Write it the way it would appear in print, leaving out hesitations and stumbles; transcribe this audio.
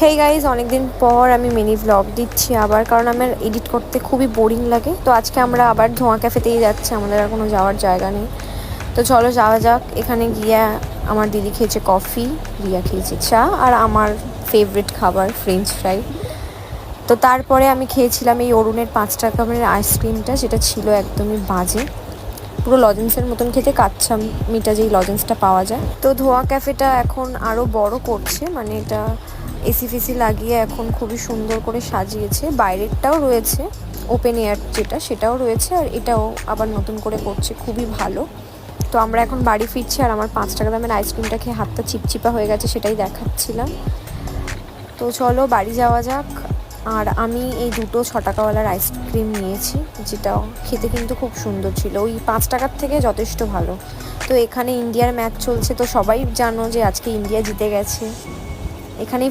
Hey guys, অনেকদিন পর আমি মিনি ব্লগ দিচ্ছি আবার, কারণ আমার এডিট করতে খুবই বোরিং লাগে। তো আজকে আমরা আবার ধোঁয়া ক্যাফেতেই যাচ্ছি, আমাদের আর কোনো যাওয়ার জায়গা নেই। তো চলো যাওয়া যাক। এখানে গিয়ে আমার দিদি খেয়েছে কফি, রিয়া খেয়েছে চা, আর আমার ফেভারিট খাবার ফ্রেঞ্চ ফ্রাই। তো তারপরে আমি খেয়েছিলাম এই অরুণের 5 টাকার আইসক্রিমটা, যেটা ছিল একদমই বাজে, পুরো লজেন্সের মতন খেতে, কাচ্চা মিটা যেই লজেন্সটা পাওয়া যায়। তো ধোঁয়া ক্যাফেটা এখন আরও বড় করছে, মানে এটা এসি ফেসি লাগিয়ে এখন খুবই সুন্দর করে সাজিয়েছে। বাইরেরটাও রয়েছে, ওপেন এয়ার যেটা, সেটাও রয়েছে, আর এটাও আবার নতুন করে করছে, খুবই ভালো। তো আমরা এখন বাড়ি ফিরছি, আর আমার 5 টাকা আইসক্রিমটা খেয়ে হাতটা চিপচিপা হয়ে গেছে, সেটাই দেখাচ্ছিলাম। তো চলো বাড়ি যাওয়া যাক। আর আমি এই দুটো 6 টাকার আইসক্রিম নিয়েছি, যেটা খেতে কিন্তু খুব সুন্দর ছিল, ওই 5 টাকার থেকে যথেষ্ট ভালো। তো এখানে ইন্ডিয়ার ম্যাচ চলছে, তো সবাই জানো যে আজকে ইন্ডিয়া জিতে গেছে। এখানেই